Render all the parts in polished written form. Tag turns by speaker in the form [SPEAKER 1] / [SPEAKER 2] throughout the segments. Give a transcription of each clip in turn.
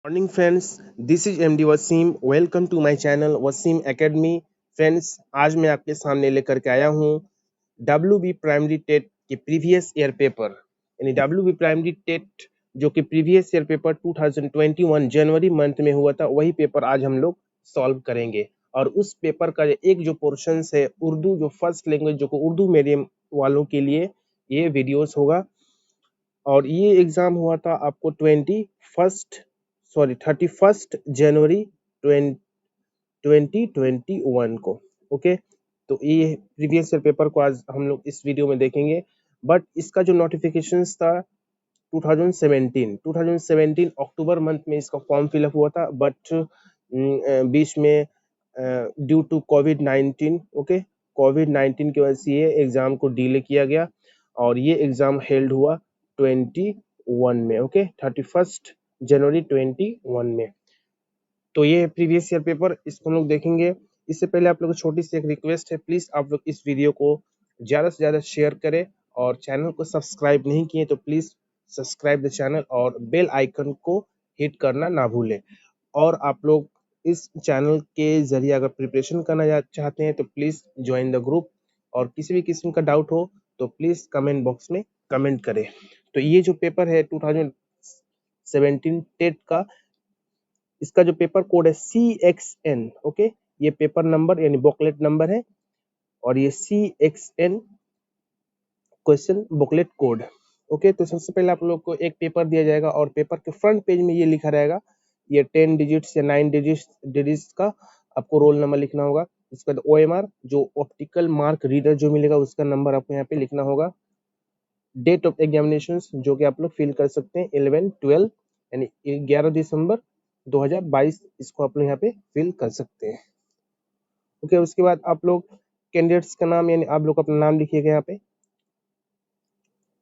[SPEAKER 1] Morning friends, this is MD Wasim. Welcome to my channel Wasim academy. Friends, आज मैं आपके सामने लेकर के आया हूँ डब्ल्यू बी प्राइमरी टेट के प्रीवियस ईयर पेपर, यानी डब्ल्यू बी प्राइमरी टेट जो कि प्रीवियस ईयर पेपर 2021 जनवरी मंथ में हुआ था, वही पेपर आज हम लोग सॉल्व करेंगे। और उस पेपर का एक जो पोर्शन है उर्दू, जो फर्स्ट लैंग्वेज जो कि उर्दू मीडियम वालों के लिए ये वीडियोस होगा। और ये एग्जाम हुआ था आपको 31 2021 को। ओके, तो ये प्रीवियस ईयर पेपर को आज हम लोग इस वीडियो में देखेंगे। बट इसका जो नोटिफिकेशंस था 2017 अक्टूबर मंथ में इसका फॉर्म फिलअप हुआ था। बट बीच में due to COVID 19, okay, COVID 19 की वजह से ये एग्जाम को डिले किया गया और ये एग्जाम हेल्ड हुआ 21 में, ओके, 31 जनवरी 2021 में। तो ये प्रीवियस ईयर पेपर, इसको हम लोग देखेंगे। इससे पहले आप लोगों को छोटी सी एक रिक्वेस्ट है, प्लीज आप लोग इस वीडियो को ज्यादा से ज्यादा शेयर करें और चैनल को सब्सक्राइब नहीं किए तो प्लीज सब्सक्राइब द चैनल और बेल आइकन को हिट करना ना भूलें। और आप लोग इस चैनल के जरिए अगर प्रिपरेशन करना चाहते हैं तो प्लीज ज्वाइन द ग्रुप। और किसी भी किस्म का डाउट हो तो प्लीज कमेंट बॉक्स में कमेंट करें। तो ये जो पेपर है 2017 टेट का, इसका जो पेपर कोड है CXN, ओके, ये पेपर नंबर यानी बुकलेट नंबर है और ये CXN question booklet code. Okay, तो सबसे पहले आप लोग को एक पेपर दिया जाएगा और पेपर के फ्रंट पेज में ये लिखा रहेगा, ये 10 डिजिट्स या 9 डिजिट्स का आपको रोल नंबर लिखना होगा। इसके बाद OMR जो ऑप्टिकल मार्क रीडर जो मिलेगा उसका नंबर आपको यहाँ पे लिखना होगा। डेट ऑफ एग्जामिनेशन जो कि आप लोग फिल कर सकते हैं 11-12 यानी 11 दिसंबर 2022, इसको आप लोग यहाँ पे फिल कर सकते हैं। ओके, उसके बाद आप लोग कैंडिडेट्स का नाम यानी आप लोग अपना नाम लिखिएगा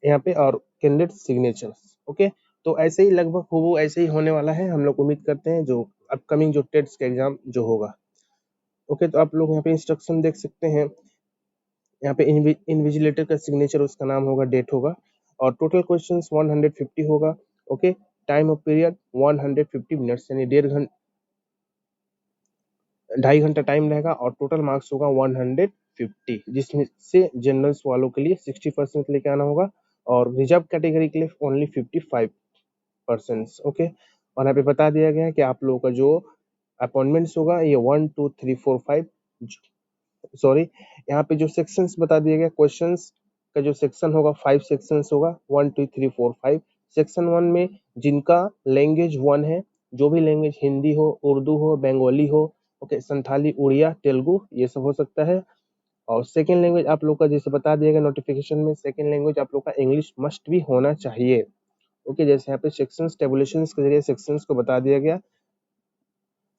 [SPEAKER 1] यहाँ पे और कैंडिडेट सिग्नेचर। ओके, तो ऐसे ही लगभग वो ऐसे ही होने वाला है, हम लोग उम्मीद करते हैं जो अपकमिंग जो टेट्स का एग्जाम जो होगा। ओके, तो आप लोग यहाँ पे इंस्ट्रक्शन देख सकते हैं, यहाँ पे इन्विजिलेटर का सिग्नेचर, उसका नाम होगा, डेट होगा और टोटल क्वेश्चंस 150 होगा। Okay, time of period 150 minutes यानी 2.5 घंटा टाइम रहेगा और टोटल मार्क्स होगा 150, जिसमें से जनरल्स वालों के लिए 60% लेके आना होगा और रिजर्व कैटेगरी के लिए ओनली 55%। ओके, और यहाँ पे बता दिया गया है कि आप लोगों का जो अपॉइंटमेंट्स होगा ये 1 2 3 4 5, सॉरी, यहाँ पे जो सेक्शंस बता दिए गए, क्वेश्चंस का जो सेक्शन होगा 5 सेक्शंस होगा, 1 2 3 4 5। सेक्शन 1 में जिनका लैंग्वेज 1 है, जो भी लैंग्वेज हिंदी हो, उर्दू हो, बंगाली हो, ओके, संथाली, उड़िया, तेलुगु, ये सब हो सकता है। और सेकेंड लैंग्वेज आप लोग का जैसे बता दिया गया नोटिफिकेशन में, सेकेंड लैंग्वेज आप लोग का इंग्लिश मस्ट भी होना चाहिए। ओके, जैसे यहाँ पे सेक्शंस टेबुलेशंस के जरिए सेक्शंस को बता दिया गया।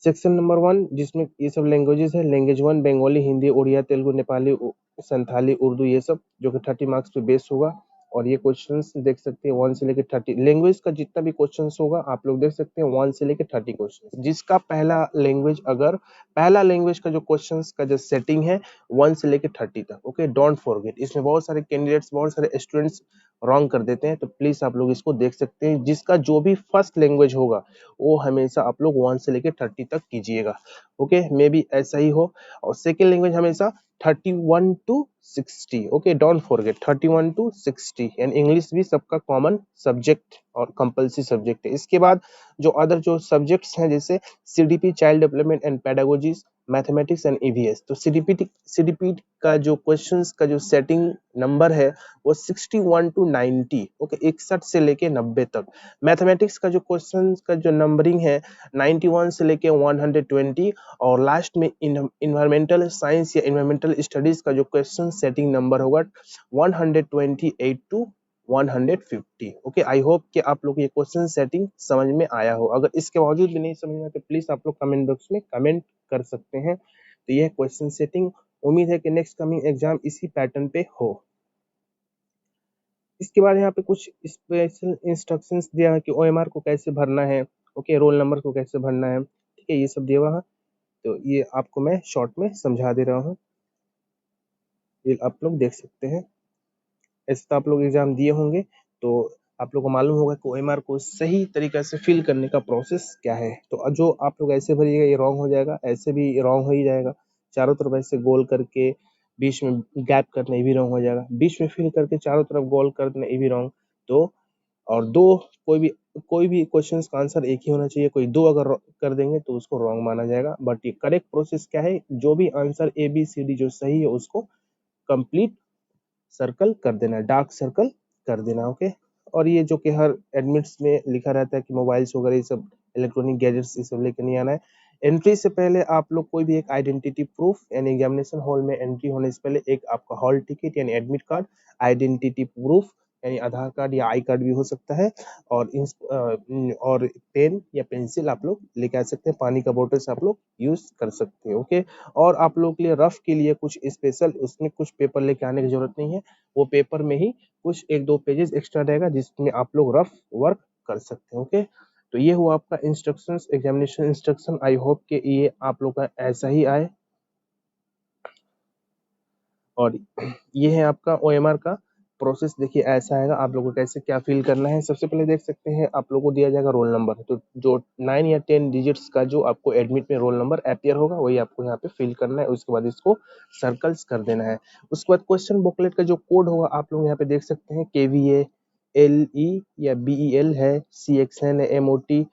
[SPEAKER 1] सेक्शन नंबर 1 जिसमें ये सब लैंग्वेजेस है, लैंग्वेज 1 बंगाली, हिंदी, उड़िया, तेलुगु, नेपाली, संथाली, उर्दू, ये सब जो कि 30 मार्क्स पे बेस होगा। और ये क्वेश्चंस देख सकते हैं 1 से लेकर 30, लैंग्वेज का जितना भी क्वेश्चंस होगा आप लोग देख सकते हैं 1 से लेकर 30 क्वेश्चंस, जिसका पहला लैंग्वेज, अगर पहला लैंग्वेज का जो क्वेश्चंस का जो सेटिंग है 1 से लेकर 30 तक। ओके, डोंट फॉरगेट, इसमें बहुत सारे कैंडिडेट्स, बहुत सारे स्टूडेंट्स रॉन्ग कर देते हैं, तो प्लीज आप लोग इसको देख सकते हैं। जिसका जो भी फर्स्ट लैंग्वेज होगा वो हमेशा आप लोग 1 से लेकर 30 तक कीजिएगा। ओके, मे बी ऐसा ही हो। और सेकेंड लैंग्वेज हमेशा 31 to 60। Okay, don't forget 31 to 60, and English भी सबका कॉमन सब्जेक्ट और कंपल्सरी सब्जेक्ट है। इसके बाद जो अदर जो सब्जेक्ट्स हैं जैसे CDP child development and pedagogies, mathematics and EVS, तो CDP का जो क्वेश्चंस का जो सेटिंग नंबर है वो 61 टू 90, ओके, 61 से लेके 90 तक। मैथमेटिक्स का जो क्वेश्चन का जो नंबरिंग है 91 से लेके 120, और लास्ट में इन्वायरमेंटल साइंस या इन्वायरमेंटल स्टडीज का जो क्वेश्चन सेटिंग नंबर होगा 128 टू 150। ओके, आई होप कि आप लोग ये क्वेश्चन सेटिंग समझ में आया हो। अगर इसके बावजूद भी नहीं समझ में आया तो प्लीज आप लोग कमेंट बॉक्स में कमेंट कर सकते हैं। तो यह क्वेश्चन सेटिंग, उम्मीद है कि नेक्स्ट कमिंग एग्जाम इसी पैटर्न पे हो। इसके बाद यहाँ पे कुछ स्पेशल इंस्ट्रक्शंस दिया है कि OMR को कैसे भरना है, ओके, रोल नंबर को कैसे भरना है, ठीक है, ये सब दिया हुआ है। तो ये आपको मैं शॉर्ट में समझा दे रहा हूँ, ये आप लोग देख सकते हैं। ऐसे तो आप लोग एग्जाम दिए होंगे, तो आप लोग को मालूम होगा कि ओएमआर को सही तरीका से फिल करने का प्रोसेस क्या है। तो जो आप लोग ऐसे भरिएगा ये रॉन्ग हो जाएगा, ऐसे भी रॉन्ग हो ही जाएगा। चारों तरफ ऐसे गोल करके बीच में गैप करना ये भी रॉन्ग हो जाएगा, बीच में फिल करके चारों तरफ गोल कर देना ये भी रॉन्ग। तो और दो कोई भी क्वेश्चंस का आंसर एक ही होना चाहिए, कोई दो अगर कर देंगे तो उसको रॉन्ग माना जाएगा। बट ये करेक्ट प्रोसेस क्या है, जो भी answer A B C D जो सही है उसको कंप्लीट सर्कल कर देना, डार्क सर्कल कर देना। ओके। और ये जो कि हर एडमिट्स में लिखा रहता है कि मोबाइल्स वगैरह ये सब इलेक्ट्रॉनिक गैजेट्स ये सब लेकर नहीं आना है। एंट्री से पहले आप लोग कोई भी एक आइडेंटिटी प्रूफ यानी एग्जामिनेशन हॉल में एंट्री होने से पहले एक आपका हॉल टिकट यानी एडमिट कार्ड, आइडेंटिटी प्रूफ यानी आधार कार्ड या आई कार्ड भी हो सकता है, और पेन या पेंसिल आप लोग लेके आ सकते हैं, पानी का बोतल से आप लोग यूज कर सकते हैं। ओके। और आप लोग के लिए रफ के लिए कुछ स्पेशल उसमें कुछ पेपर लेके आने की जरूरत नहीं है, वो पेपर में ही कुछ एक दो पेजेस एक्स्ट्रा रहेगा जिसमें आप लोग रफ वर्क कर सकते हैं। ओके। तो ये हुआ आपका instructions, examination instruction. I hope कि ये आप लोग का ऐसा ही आए। और ये है आपका ओएमआर का प्रोसेस। देखिए ऐसा आएगा, आप लोगों को कैसे क्या फिल करना है। सबसे पहले देख सकते हैं आप लोगों को दिया जाएगा रोल नंबर, तो जो 9 या 10 डिजिट्स का जो आपको एडमिट में रोल नंबर अपीयर होगा वही आपको यहाँ पे फिल करना है। उसके बाद इसको सर्कल्स कर देना है। उसके बाद क्वेश्चन बुकलेट का जो कोड होगा आप लोग यहाँ पे देख सकते हैं, KVA, LE या BEL है, CXN है, MOT,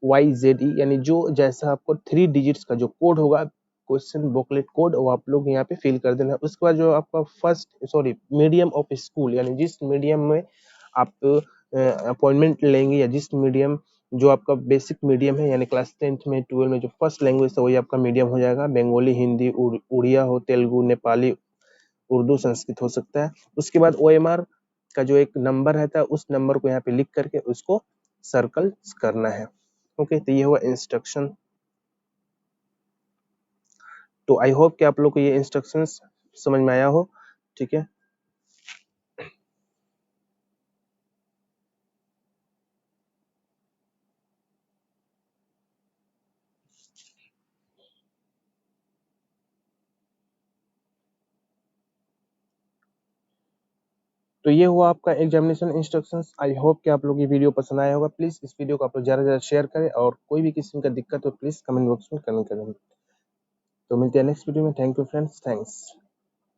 [SPEAKER 1] YZE, यानी जो जैसा आपको 3 डिजिट्स का जो कोड होगा क्वेश्चन बुकलेट कोड, वो आप लोग यहाँ पे फिल कर देना है। उसके बाद जो आपका मीडियम ऑफ स्कूल यानी जिस मीडियम में आप अपॉइंटमेंट लेंगे या जिस मीडियम जो आपका बेसिक मीडियम है यानी क्लास 10th में 12 में जो फर्स्ट लैंग्वेज था वही आपका मीडियम हो जाएगा। बंगाली, हिंदी, उड़िया हो, तेलुगु, नेपाली, उर्दू, संस्कृत हो सकता है। उसके बाद ओएमआर का जो एक नंबर रहता है उस नंबर को यहाँ पे लिख करके उसको सर्कल करना है। ओके। तो ये हुआ इंस्ट्रक्शन। तो आई होप कि आप लोग को ये इंस्ट्रक्शंस समझ में आया हो। ठीक है। तो ये हुआ आपका एग्जामिनेशन इंस्ट्रक्शंस। आई होप कि आप लोग ये वीडियो पसंद आया होगा। प्लीज इस वीडियो को आप लोग ज्यादा से ज्यादा शेयर करें और कोई भी किस्म का दिक्कत हो प्लीज कमेंट बॉक्स में कमेंट करें। तो मिलते हैं नेक्स्ट वीडियो में। Thank you friends, thanks.